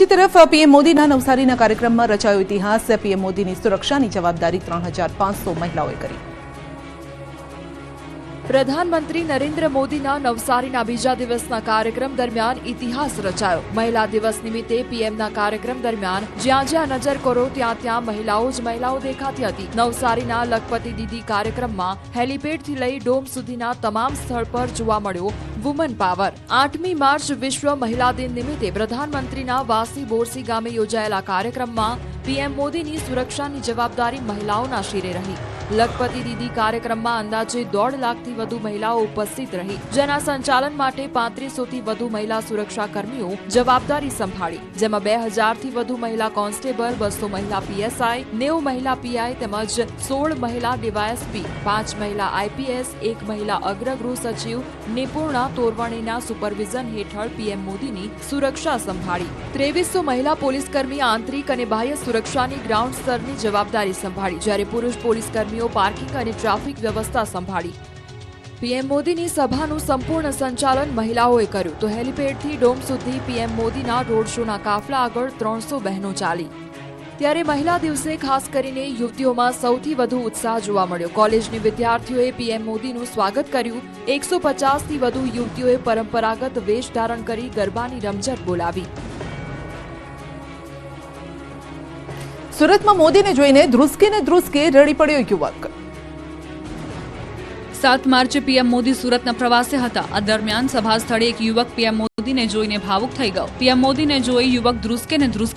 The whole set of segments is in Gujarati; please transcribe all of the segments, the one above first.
બીજી તરફ પીએમ મોદીના નવસારીના કાર્યક્રમમાં રચાયો ઇતિહાસ। પીએમ મોદીની સુરક્ષાની જવાબદારી 3500 મહિલાઓએ કરી। પ્રધાનમંત્રી નરેન્દ્ર મોદીના નવસારીના બીજા દિવસના કાર્યક્રમ દરમિયાન ઇતિહાસ રચાયો। મહિલા દિવસ નિમિત્તે પીએમના કાર્યક્રમ દરમિયાન જ્યાં જ્યાં નજર કરો ત્યાં મહિલાઓ દેખાતી હતી। નવસારીના લખપતિ દીદી કાર્યક્રમમાં હેલીપેડથી લઈ ડોમ સુધીના તમામ સ્થળ પર જોવા મળ્યો વુમન પાવર। 8મી માર્ચ વિશ્વ મહિલા દિન નિમિત્તે પ્રધાનમંત્રીના વાસી બોરસી ગામે યોજાયેલા કાર્યક્રમમાં પીએમ મોદીની સુરક્ષાની જવાબદારી મહિલાઓના શિરે રહી। લખપતિ દીદી કાર્યક્રમમાં અંદાજે 1.5 લાખથી વધુ મહિલાઓ ઉપસ્થિત રહી, જેના સંચાલન માટે 3500થી વધુ મહિલા સુરક્ષા કર્મીઓ જવાબદારી સંભાળી, જેમાં 2000થી વધુ મહિલા કોન્સ્ટેબલ, 200 મહિલા પીએસઆઈ, 90 મહિલા પીઆઈ તેમજ 16 મહિલા ડીવાયએસપી, 5 મહિલા આઈપીએસ, 1 મહિલા અગ્રગૃહ સચિવ નિપુર્ણા તોરવણેના સુપરવિઝન હેઠળ પીએમ મોદીની સુરક્ષા સંભાળી। 2300 મહિલા પોલીસકર્મી આંતરિક અને બાહ્ય સુરક્ષાની ગ્રાઉન્ડ સ્તરની જવાબદારી સંભાળી, જ્યારે પુરુષ પોલીસકર્મીઓ પાર્કિંગ અને ટ્રાફિક વ્યવસ્થા સંભાળી। પીએમ મોદીની સભાનું સંપૂર્ણ સંચાલન મહિલાઓએ કર્યું, તો હેલીપેડથી ડોમ સુધી પીએમ મોદીના રોડ શોના કાફલા આગળ 300 બહેનો ચાલી। ત્યારે મહિલા દિવસે ખાસ કરીને યુવતીઓમાં સૌથી વધુ ઉત્સાહ જોવા મળ્યો। કોલેજની વિદ્યાર્થીઓએ પીએમ મોદીનું સ્વાગત કર્યું। 150થી વધુ યુવતીઓએ પરંપરાગત વેશ ધારણ કરી ગરબાની રમઝટ બોલાવી। સુરતમાં મોદીને જોઈને ધ્રુસકે રડી પડ્યો યુવક। 7 માર્ચે પીએમ મોદી સુરતના પ્રવાસે હતા। આ દરમિયાન સભા સ્થળે એક યુવક પીએમ મોદીને જોઈને ભાવુક થઈ ગયો। પીએમ મોદીને જોઈ યુવક ધ્રુસકે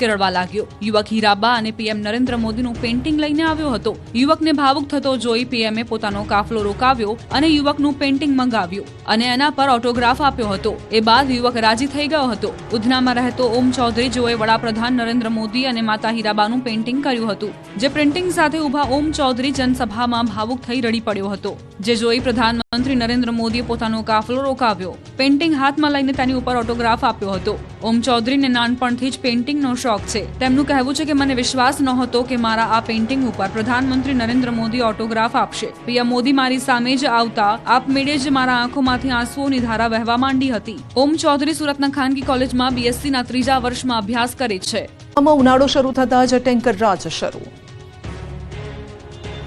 રડવા લાગ્યો। યુવક હીરાબા અને પીએમ નરેન્દ્ર મોદીનું પેઇન્ટિંગ લઈને આવ્યો હતો। યુવકને ભાવુક થતો જોઈ પીએમએ પોતાનો કાફલો રોકાવ્યો અને યુવકનું પેઇન્ટિંગ મંગાવ્યું અને એના પર ઓટોગ્રાફ આપ્યો હતો। એ બાદ યુવક રાજી થઈ ગયો હતો। ઉધનામાં રહેતો ઓમ ચૌધરી જેઓએ વડાપ્રધાન નરેન્દ્ર મોદી અને માતા હીરાબાનું પેઇન્ટિંગ કર્યું હતું, જે પ્રિન્ટિંગ સાથે ઉભા ઓમ ચૌધરી જનસભામાં ભાવુક થઈ રડી પડ્યો હતો, જે જોઈ પ્રધાનમંત્રી નરેન્દ્ર મોદીએ પોતાનો કાફલો રોકાવ્યો, પેઇન્ટિંગ હાથમાં લઈને તેની ઉપર ઓટોગ્રાફ આપ્યો હતો। ઓમ ચૌધરીને નાનપણથી જ પેઇન્ટિંગનો શોખ છે। તેમનું કહેવું છે કે મને વિશ્વાસ નહોતો કે મારા આ પેઇન્ટિંગ ઉપર પ્રધાનમંત્રી નરેન્દ્ર મોદી ઓટોગ્રાફ આપશે। પીએમ મોદી મારી સામે જ આવતા આપમેળે જ મારા આંખોમાંથી આંસુઓની ધારા વહેવા માંડી હતી। ઓમ ચૌધરી સુરતના ખાનગી કોલેજમાં બીએસસીના 3જા વર્ષમાં અભ્યાસ કરે છે। ઉનાળો શરૂ થતા જ ટેન્કર રાજ શરૂ।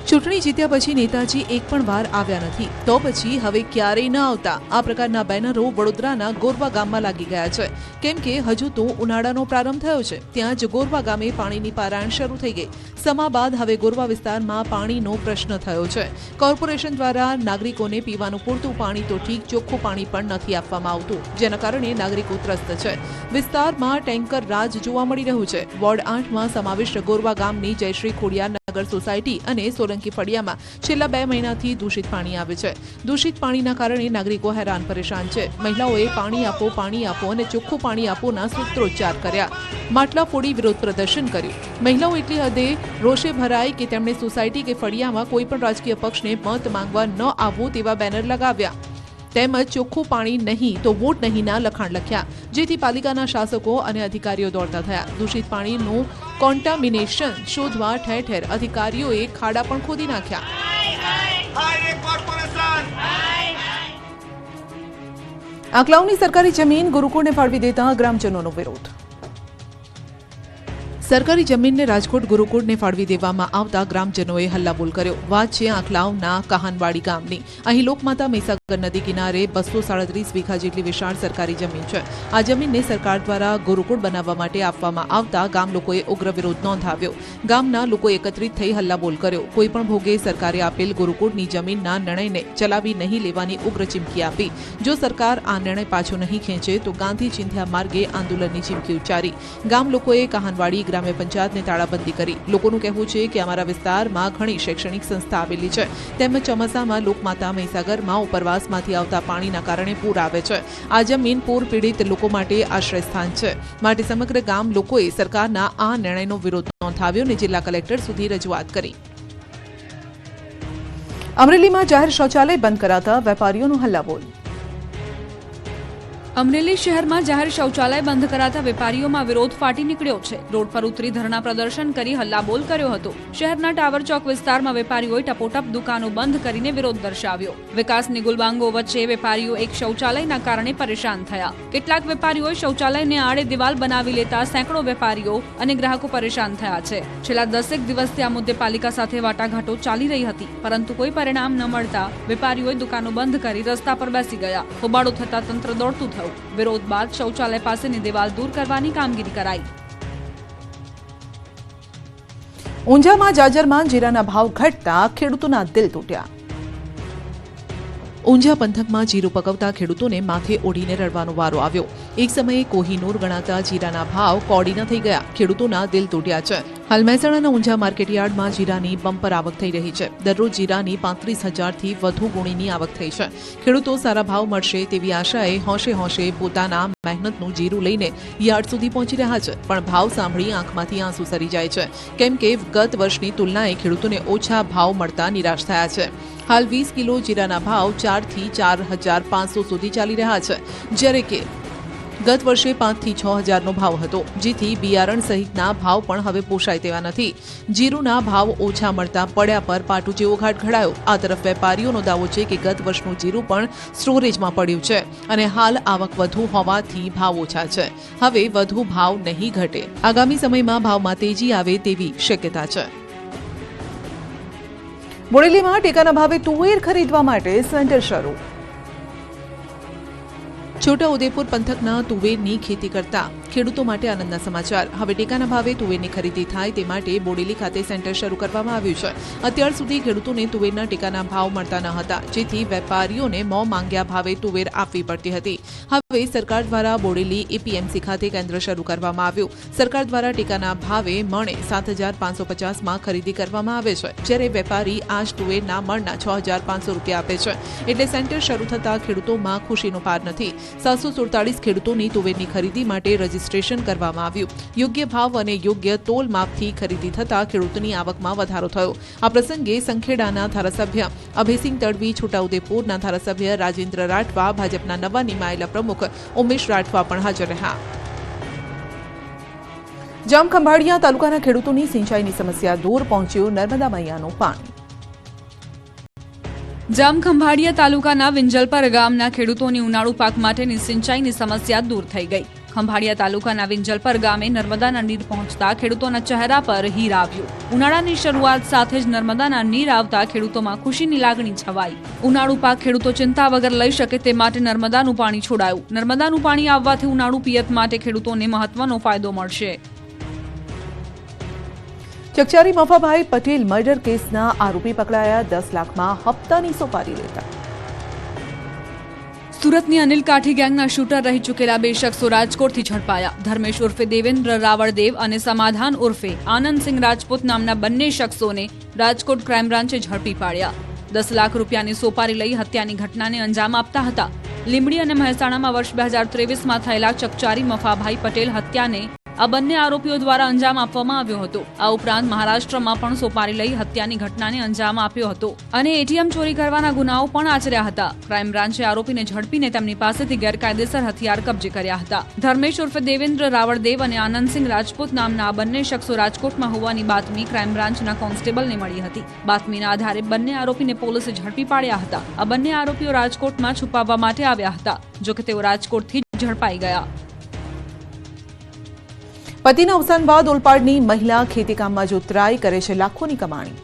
ચૂંટણી જીત્યા પછી નેતાજી એક પણ વાર આવ્યા નથી, તો પછી હવે ક્યારેય ન આવતા, આ પ્રકારના બેનરો વડોદરાના ગોરવા ગામમાં લાગી ગયા છે। કેમ કે હજુ તો ઉનાળાનો પ્રારંભ થયો છે, ત્યાં જ ગોરવા ગામે પાણીની પારાયણ શરૂ થઈ ગઈ। સમા બાદ હવે ગોરવા વિસ્તારમાં પાણીનો પ્રશ્ન થયો છે। કોર્પોરેશન દ્વારા નાગરિકોને પીવાનું પૂરતું પાણી તો ઠીક, ચોખ્ખું પાણી પણ નથી આપવામાં આવતું, જેના કારણે નાગરિકો ત્રસ્ત છે। વિસ્તારમાં ટેન્કર રાજ જોવા મળી રહ્યું છે। વોર્ડ 8માં સમાવિષ્ટ ગોરવા ગામની જયશ્રી ખોડિયાર નગર સોસાયટી અને સોલંકી ફળિયામાં છેલ્લા 2 મહિનાથી દૂષિત પાણી આવે છે। દૂષિત પાણીના કારણે નાગરિકો હેરાન પરેશાન છે। મહિલાઓએ પાણી આપો અને ચોખ્ખું પાણી આપોના સૂત્રોચ્ચાર કર્યા। માટલા ફોડી વિરોધ પ્રદર્શન કર્યું। મહિલાઓ એટલી હદે રોષે ભરાઈ કે તેમણે સોસાયટી કે ફળિયામાં કોઈ પણ રાજકીય પક્ષને મત માંગવા ન આવવું તેવા બેનર લગાવ્યા, તેમજ ચોખ્ખું પાણી નહીં તો વોટ નહીંના લખાણ લખ્યા, જેથી પાલિકાના શાસકો અને અધિકારીઓ દોડતા થયા। દૂષિત પાણીનું કોન્ટામિનેશન શોધવા ઠેર ઠેર અધિકારીઓએ ખાડા પણ ખોદી નાખ્યા। આંકલાવની સરકારી જમીન ગુરુકુળને ફાળવી દેતા ગ્રામજનોનો વિરોધ। સરકારી જમીનને રાજકોટ ગુરુકુળને ફાળવી દેવામાં આવતા ગ્રામજનોએ હલ્લાબોલ કર્યો। વાત છે આંકલાવના કહાનવાડી ગામની। અહીં લોકમાતા મહીસાગર નદી કિનારે 237 વીઘા જેટલી વિશાળ સરકારી જમીન છે। આ જમીનને સરકાર દ્વારા ગુરુકુળ બનાવવા માટે આપવામાં આવતા ગામ લોકોએ ઉગ્ર વિરોધ નોંધાવ્યો। ગામના લોકો એકત્રિત થઈ હલ્લાબોલ કર્યો। કોઈપણ ભોગે સરકારે આપેલ ગુરુકુળની જમીનના નિર્ણયને ચલાવી નહીં લેવાની ઉગ્ર ચીમકી આપી। જો સરકાર આ નિર્ણય પાછો નહીં ખેંચે તો ગાંધી ચિંધ્યા માર્ગે આંદોલનની ચીમકી ઉચ્ચારી। ગામ લોકોએ કહાનવાડી ગ્રામ્ય પંચાયતને તાળાબંધી કરી। લોકોનું કહેવું છે કે અમારા વિસ્તારમાં ઘણી શૈક્ષણિક સંસ્થા આવેલી છે, તેમજ ચોમાસામાં લોકમાતા મહીસાગરમાં ઉપરવાસમાંથી આવતા પાણીના કારણે પૂર આવે છે। આ જમીન પૂર પીડિત લોકો માટે આશ્રયસ્થાન છે, માટે સમગ્ર ગામ લોકોએ સરકારના આ નિર્ણયનો વિરોધ નોંધાવ્યો અને જિલ્લા કલેક્ટર સુધી રજૂઆત કરી। અમરેલીમાં જાહેર શૌચાલય બંધ કરાતા વેપારીઓનો હલ્લાબોલ। અમરેલી શહેરમાં જાહેર શૌચાલય બંધ કરાતા વેપારીઓમાં વિરોધ ફાટી નીકળ્યો છે. રોડ પર ઉતરી ધરણા પ્રદર્શન કરી હલ્લાબોલ કર્યો હતો. શહેરના ટાવર ચોક વિસ્તારમાં વેપારીઓએ ટપોટપ દુકાનો બંધ કરીને વિરોધ દર્શાવ્યો. વિકાસની ગુલબાંગો વચ્ચે વેપારીઓ એક શૌચાલયના કારણે પરેશાન થયા. કેટલાક વેપારીઓએ શૌચાલયને આડે દિવાલ બનાવી લેતા સેંકડો વેપારીઓ અને ગ્રાહકો પરેશાન થયા છે. છેલ્લા 10 દિવસથી આ મુદ્દે પાલિકા સાથે વાટાઘાટો ચાલી રહી હતી, પરંતુ કોઈ પરિણામ ન મળતા વેપારીઓએ દુકાનો બંધ કરી રસ્તા પર બેસી ગયા. હોબાળો થતા તંત્ર દોડતું થયું. વિરોધ બાદ શૌચાલય પાસેની દિવાલ દૂર કરવાની કામગીરી કરાઈ. ઊંઝામાં જાજરમાં જીરાના ભાવ ઘટતા ખેડૂતોના દિલ તૂટ્યા. ઊંઝા પંથકમાં જીરું પકવતા ખેડૂતોને માથે ઓઢીને રડવાનો વારો આવ્યો. એક સમયે કોહિનૂર ગણાતા જીરાના ભાવ કોડીના થઈ ગયા. ખેડૂતોના દિલ તૂટ્યા છે. હાલ મહેસાણાના ઊંઝા માર્કેટયાર્ડમાં જીરાની બમ્પર આવક થઈ રહી છે. દરરોજ જીરાની 35,000 થી વધુ ગુણીની આવક થઈ છે. ખેડૂતો સારા ભાવ મળશે તેવી આશાએ હોંશે હોંશે પોતાના મહેનતનું જીરું લઈને યાર્ડ સુધી પહોંચી રહ્યા છે, પણ ભાવ સાંભળી આંખમાંથી આંસુ સરી જાય છે, કેમ કે ગત વર્ષની તુલનાએ ખેડૂતોને ઓછા ભાવ મળતા નિરાશ થયા છે. હાલ 20 કિલો જીરાના ભાવ 4 થી 4,500 સુધી ચાલી રહ્યા છે, જ્યારે કે ગત વર્ષે 5 થી 6,000નો ભાવ હતો, જેથી બિયારણ સહિતના ભાવ પણ હવે પોષાય તેવા નથી. જીરુના ભાવ ઓછા મળતા પડ્યા પર પાટું જેવો ઘાટ ઘડાયો. આ તરફ વેપારીઓનો દાવો છે કે ગત વર્ષનું જીરું પણ સ્ટોરેજમાં પડ્યું છે અને હાલ આવક વધુ હોવાથી ભાવ ઓછા છે. હવે વધુ ભાવ નહીં ઘટે. આગામી સમયમાં ભાવમાં તેજી આવે તેવી શક્યતા છે. બોડેલીમાં ટેકાના ભાવે તુવેર ખરીદવા માટે સેન્ટર શરૂ. છોટાઉદેપુર પંથકના તુવેરની ખેતી કરતા ખેડૂતો માટે આનંદના સમાચાર. હવે ટેકાના ભાવે તુવેરની ખરીદી થાય તે માટે બોડેલી ખાતે સેન્ટર શરૂ કરવામાં આવ્યું છે. અત્યાર સુધી ખેડૂતોને તુવેરના ટેકાના ભાવ મળતા ન હતા, જેથી વેપારીઓને મોં માંગ્યા ભાવે તુવેર આપવી પડતી હતી. હવે સરકાર દ્વારા બોડેલી એપીએમસી ખાતે કેન્દ્ર શરૂ કરવામાં આવ્યું. સરકાર દ્વારા ટેકાના ભાવે મણે 7,550માં ખરીદી કરવામાં આવે છે, જ્યારે વેપારી આ જ તુવેરના મણના 6,500 રૂપિયા આપે છે. એટલે સેન્ટર શરૂ થતાં ખેડૂતોમાં ખુશીનો પાર નથી. 747 ખેડૂતોની તુવેરની ખરીદી માટે રજીસ્ટ્રેશન કરવામાં આવ્યું. યોગ્ય ભાવ અને યોગ્ય તોલ માપથી ખરીદી થતાં ખેડૂતોની આવકમાં વધારો થયો. આ પ્રસંગે સંખેડાના ધારાસભ્ય અભયસિંહ તડવી, છોટાઉદેપુરના ધારાસભ્ય રાજેન્દ્ર રાઠવા, ભાજપના નવા નિમાયેલા પ્રમુખ ઉમેશ રાઠવા પણ હાજર રહ્યા. જામખંભાળિયા તાલુકાના ખેડૂતોની સિંચાઈની સમસ્યા દૂર, પહોંચ્યું નર્મદા મૈયાનું પાણી. જામખંભાળિયા તાલુકાના વિંજલપર ગામના ખેડૂતોની ઉનાળુ પાક માટેની સિંચાઈની સમસ્યા દૂર થઈ ગઈ. ખંભાળિયા તાલુકાના વિંજલપર ગામે નર્મદાના નીર પહોંચતા ખેડૂતોના ચહેરા પર હીર આવ્યું. ઉનાળાની શરૂઆત સાથે જ નર્મદાના નીર આવતા ખેડૂતોમાં ખુશીની લાગણી છવાઈ. ઉનાળુ પાક ખેડૂતો ચિંતા વગર લઈ શકે તે માટે નર્મદાનું પાણી છોડાયું. નર્મદાનું પાણી આવવાથી ઉનાળુ પિયત માટે ખેડૂતોને મહત્વનો ફાયદો મળશે. ચકચારી મફાભાઈ પટેલ મર્ડર કેસના આરોપી પકડાયા. 10 લાખમાં હપ્તાની સોપારી લેતા. સુરતની અનિલ કાઠી ગેંગના શૂટર રહી ચૂકેલા 2 શખ્સો રાજકોટથી ઝડપાયા. ધર્મેશ ઉર્ફે દેવેન્દ્ર રાવળદેવ અને સમાધાન ઉર્ફે આનંદસિંહ રાજપૂત નામના બંને શખ્સોને રાજકોટ ક્રાઇમ બ્રાન્ચે ઝડપી પાડ્યા. 10 લાખ રૂપિયાની સોપારી લઈ હત્યાની ઘટનાને અંજામ આપતા હતા. લીંબડી અને મહેસાણામાં વર્ષ 2023માં થયેલા ચકચારી મફાભાઈ પટેલ હત્યાને આ બંને આરોપીઓ દ્વારા અંજામ આપવામાં આવ્યો હતો. આ ઉપરાંત મહારાષ્ટ્રમાં પણ સોપારી લઈ હત્યાની ઘટનાને અંજામ આપ્યો હતો અને એટીએમ ચોરી કરવાના ગુનાઓ પણ આચર્યા હતા. ક્રાઇમ બ્રાન્ચે આરોપીને ઝડપીને તેમની પાસેથી ગેરકાયદેસર હથિયાર કબજે કર્યા હતા. ધર્મેશ ઉર્ફે દેવેન્દ્ર રાવળદેવ અને આનંદસિંહ રાજપૂત નામના આ બંને શખ્સો રાજકોટમાં હોવાની બાતમી ક્રાઇમ બ્રાન્ચના કોન્સ્ટેબલને મળી હતી. બાતમીના આધારે બંને આરોપીને પોલીસે ઝડપી પાડ્યા હતા. આ બંને આરોપીઓ રાજકોટમાં છુપાવવા માટે આવ્યા હતા, જોકે તેઓ રાજકોટથી જ ઝડપાઈ ગયા. પતિના અવસાન બાદ ઓલપાડની મહિલા ખેતીકામમાં જોતરાઈ કરે છે લાખોની કમાણી.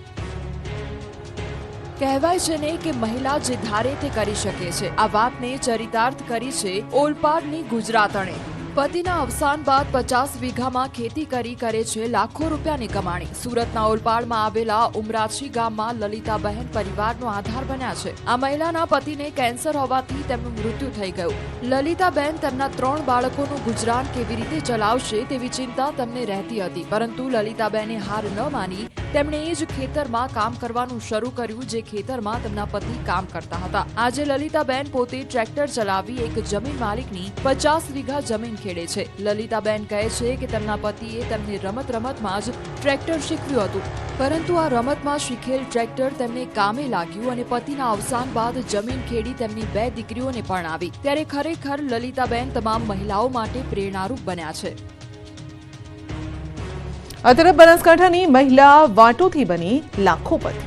કહેવાય છે ને કે મહિલા જે ધારે તે કરી શકે છે. આ વાતને ચરિતાર્થ કરી છે ઓલપાડની ગુજરાતણે. પતિના અવસાન બાદ 50 વીઘામાં ખેતી કરી કરે છે લાખો રૂપિયાની કમાણી. સુરતના ઓલપાડમાં આવેલા ઉમરાછી ગામમાં લલિતાબહેન પરિવારનો આધાર બન્યા છે. આ મહિલાના પતિને કેન્સર હોવાથી તેમનું મૃત્યુ થઈ ગયું. લલિતાબેન તેમના 3 બાળકોનું ગુજરાન કેવી રીતે ચલાવશે તેવી ચિંતા તેમને રહેતી હતી, પરંતુ લલિતાબેને હાર ન માની તેમણે એ જ ખેતરમાં કામ કરવાનું શરૂ કર્યું જે ખેતરમાં તેમના પતિ કામ કરતા હતા. આજે લલિતાબેન પોતે ટ્રેક્ટર ચલાવી એક જમીન માલિકની 50 વીઘા જમીન ખેડે છે. લલિતાબેન કહે છે કે તેમના પતિએ તેમને રમતમાં જ ટ્રેક્ટર શીખવ્યું હતું, પરંતુ આ રમતમાં શીખેલ ટ્રેક્ટર તેમને કામે લાગ્યું અને પતિના અવસાન બાદ જમીન ખેડી તેમની 2 દીકરીઓને પણ આવી. ત્યારે ખરેખર લલિતાબેન તમામ મહિલાઓ માટે પ્રેરણારૂપ બન્યા છે. આ તરફ બનાસકાંઠાની મહિલા વાટોથી બની લાખોપતિ.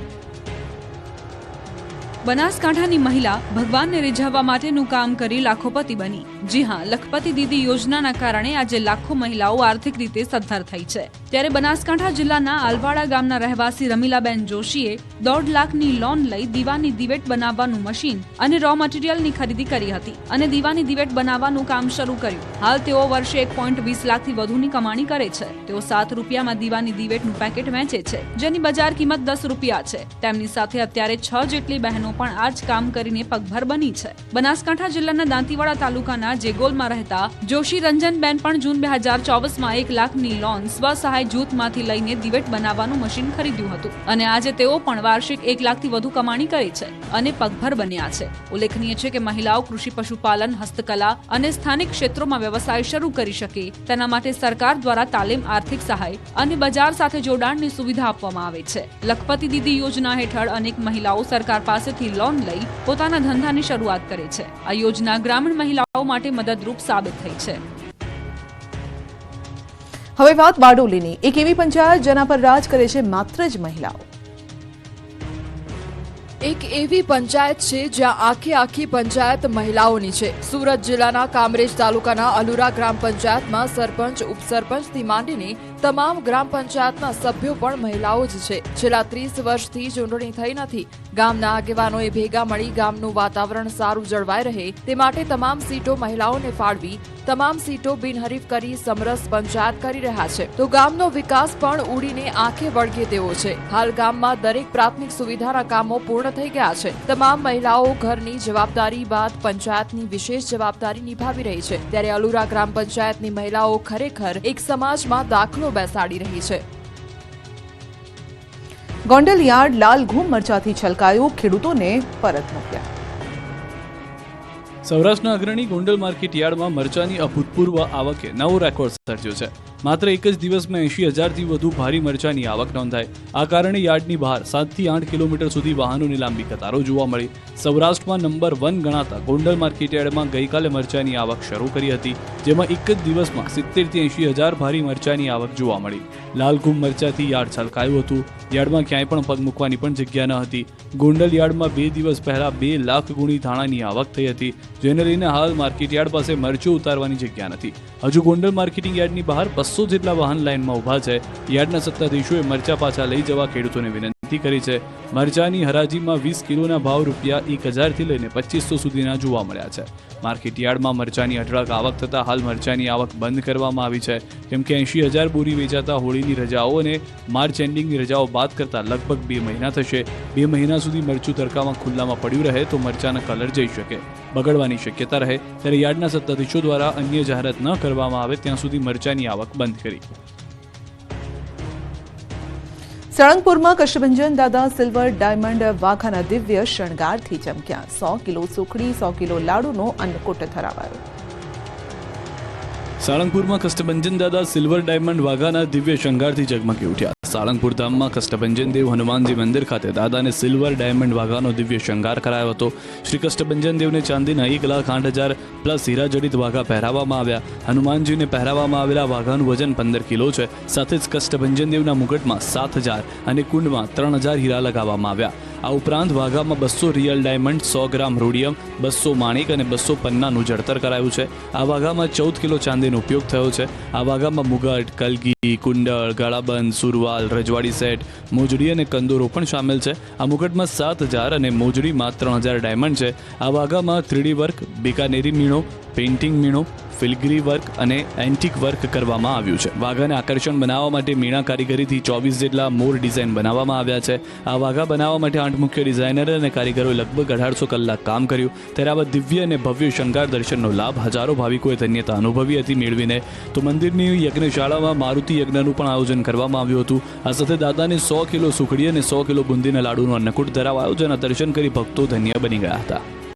બનાસકાંઠાની મહિલા ભગવાનને રીઝવવા માટેનું કામ કરી લાખોપતિ બની. જી હા, લખપતિ દીદી યોજનાના કારણે આજે લાખો મહિલાઓ આર્થિક રીતે સદ્ધર થઈ છે. ત્યારે બનાસકાંઠા જિલ્લાના આલવાડા ગામના રહેવાસી રમીલાબેન જોશીએ 1.5 લાખની લોન લઈ દીવાની દિવેટ બનાવવાનું મશીન અને રો મટીરીયલની ખરીદી કરી હતી અને દીવાની દિવેટ બનાવવાનું કામ શરૂ કર્યું. હાલ તેઓ વર્ષે 1.20 લાખથી વધુની કમાણી કરે છે. તેઓ 7 રૂપિયામાં દીવાની દિવેટનું પેકેટ વેચે છે, જેની બજાર કિંમત 10 રૂપિયા છે. તેમની સાથે અત્યારે 6 જેટલી બહેનો પણ આ જ કામ કરીને પગભર બની છે. બનાસકાંઠા જિલ્લાના દાંતીવાડા તાલુકાના જેગોલમાં રહેતા જોશી રંજનબેન પણ જૂન 2024માં 1 લાખની લોન સ્વસહાય જૂથમાંથી લઈને દિવેટ બનાવવાનું મશીન ખરીદ્યું હતું અને આજે તેઓ પણ વાર્ષિક 1 લાખથી વધુ કમાણી કરે છે અને પગભર બન્યા છે. ઉલ્લેખનીય છે કે મહિલાઓ કૃષિ, પશુપાલન, હસ્તકલા અને સ્થાનિક ક્ષેત્રોમાં વ્યવસાય શરૂ કરી શકે તેના માટે સરકાર દ્વારા તાલીમ, આર્થિક સહાય અને બજાર સાથે જોડાણની સુવિધા આપવામાં આવે છે. લખપતિ દીદી યોજના હેઠળ અનેક મહિલાઓ સરકાર પાસેથી લોન લઈ પોતાના ધંધાની શરૂઆત કરે છે. આ યોજના ગ્રામીણ મહિલાઓ માટે મદદરૂપ સાબિત થઈ છે. હવે વાત બારડોલીની, એક એવી પંચાયત જેના પર રાજ કરે છે માત્ર જ મહિલાઓ. એક એવી પંચાયત છે જ્યાં આખી પંચાયત મહિલાઓની છે. સુરત જિલ્લાના કામરેજ તાલુકાના અલુરા ગ્રામ પંચાયતમાં સરપંચ, ઉપસરપંચથી માંડીને તમામ ગ્રામ પંચાયતના સભ્યો પણ મહિલાઓ જ છે. છેલ્લા 30 વર્ષથી ચૂંટણી થઈ નથી. ગામના આગેવાનોએ ભેગા મળી ગામનું વાતાવરણ સારું જળવાઈ રહે તે માટે તમામ સીટો મહિલાઓને ફાળવી તમામ સીટો બિનહરીફ કરી સમરસ પંચાયત કરી રહ્યા છે. તો ગામનો વિકાસ પણ ઉડીને આંખે વળગે તેવો છે. હાલ ગામમાં દરેક પ્રાથમિક સુવિધાના કામો પૂર્ણ થઈ ગયા છે. તમામ મહિલાઓ ઘરની જવાબદારી બાદ પંચાયતની વિશેષ જવાબદારી નિભાવી રહી છે. ત્યારે અલુરા ગ્રામ પંચાયતની મહિલાઓ ખરેખર એક સમાજમાં દાખલો બેસાડી રહી છે. ગોંડલ યાર્ડ લાલ ઘૂમ મરચાથી છલકાયું, ખેડૂતોને પરત મૂક્યા. સૌરાષ્ટ્રના અગ્રણી ગોંડલ માર્કેટ યાર્ડમાં મરચાની અભૂતપૂર્વ આવકે નવો રેકોર્ડ સર્જ્યો છે. માત્ર એક જ દિવસમાં 80,000થી વધુ ભારી મરચાની આવક નોંધાઈ. આ કારણે યાર્ડની બહાર 7 થી 8 કિલોમીટર સુધી વાહનોની લાંબી કતારો જોવા મળી. સૌરાષ્ટ્રમાં નંબર 1 ગણાતા ગોંડલ માર્કેટ યાર્ડમાં ગઈકાલે મરચાની આવક શરૂ કરી હતી, જેમાં એક જ દિવસમાં 70,000 થી 80,000 ભારી મરચાની આવક જોવા મળી. લાલઘૂમ મરચાથી યાર્ડ છલકાયું હતું. યાર્ડમાં ક્યાંય પણ પગ મૂકવાની પણ જગ્યા ન હતી. ગોંડલ યાર્ડમાં 2 દિવસ પહેલા 2 લાખ ગુણી ધાણાની આવક થઈ હતી, જેને લઈને હાલ માર્કેટ યાર્ડ પાસે મરચું ઉતારવાની જગ્યા નથી. હજુ ગોંડલ માર્કેટિંગ યાર્ડની બહાર 200 જેટલા વાહન લાઇનમાં ઉભા છે. યાર્ડના સત્તાધીશોએ મરચા પાછા લઈ જવા ખેડૂતોને વિનંતી કરી છે. મરચાની હરાજીમાં 20 કિલોના ભાવ ₹1,000 થી લઈને 2,500 સુધીના જોવા મળ્યા છે. માર્કેટ યાર્ડમાં મરચાની અઢળક આવક થતાં હાલ મરચાની આવક બંધ કરવામાં આવી છે, કેમ કે 80,000 બોરી વેચાતા હોળીની રજાઓ અને માર્ચ એન્ડિંગની રજાઓ બાદ કરતા લગભગ 2 મહિના થશે. 2 મહિના સુધી મરચું તડકામાં ખુલ્લામાં પડ્યું રહે તો મરચાના કલર જઈ શકે, બગડવાની શક્યતા રહે. ત્યારે યાર્ડના સત્તાધીશો દ્વારા અન્ય જાહેરાત ન કરવામાં આવે ત્યાં સુધી મરચાની આવક બંધ કરી. સાળંગપુરમાં કષ્ટભંજન દાદા સિલ્વર ડાયમંડ વાઘાના દિવ્ય શણગારથી ચમક્યા. 100 કિલો સુખડી, 100 કિલો લાડુનો અન્નકૂટ ધરાવાયો. સાળંગપુરમાં કષ્ટભંજન દાદા સિલ્વર ડાયમંડ વાઘાના દિવ્ય શણગારથી ઝગમગી ઉઠ્યા. સાળંગપુર ધામમાં કષ્ટભંજન દેવ હનુમાનજી મંદિર ખાતે દાદાને સિલ્વર ડાયમંડ વાઘાનો દિવ્ય શણગાર કરાયો હતો. શ્રી કષ્ટભંજન દેવને ચાંદીના 1,08,000 પ્લસ હીરા જડિત વાઘા પહેરાવવામાં આવ્યા. હનુમાનજીને પહેરાવવામાં આવેલા વાઘાનું વજન 15 કિલો છે. સાથે જ કષ્ટભંજન દેવના મુગટમાં 7,000 અને કુંડમાં 3,000 હીરા લગાવવામાં આવ્યા. આ ઉપરાંત વાઘામાં 200 રિયલ ડાયમંડ, 100 ગ્રામ રોડિયમ, 200 માણેક અને 200 પન્નાનું જડતર કરાયું છે. આ વાઘામાં 14 કિલો ચાંદીનો ઉપયોગ થયો છે. આ વાઘામાં મુગટ, કલગી, કુંડળ, ગાળાબંધ, સુરવાલ, રજવાડી સેટ, મોજડી અને કંદોરો પણ સામેલ છે. આ મુગટમાં 7,000 અને મોજડીમાં 3,000 ડાયમંડ છે. આ વાઘામાં 3D work, Bikaneri મીણો, painting મીણો, ફિલગ્રી work અને એન્ટિક વર્ક કરવામાં આવ્યું છે. વાઘાને આકર્ષણ બનાવવા માટે મીણા કારીગરીથી 24 જેટલા મોર ડિઝાઇન બનાવવામાં આવ્યા છે. આ વાઘા બનાવવા માટે 8 મુખ્ય ડિઝાઇનર અને કારીગરોએ લગભગ 1800 કલાક કામ કર્યું. ત્યારે આવા દિવ્ય અને ભવ્ય શણગાર દર્શનનો લાભ હજારો ભાવિકોએ ધન્યતા અનુભવી હતી મેળવીને. તો મંદિરની યજ્ઞશાળામાં મારુતિ યજ્ઞનું પણ આયોજન કરવામાં આવ્યું હતું. આ સાથે દાદાને 100 કિલો સુખડી અને 100 કિલો બુંદીના લાડુનું અન્નકૂટ ધરાવ આયોજન દર્શન કરી ભક્તો ધન્ય બની ગયા હતા.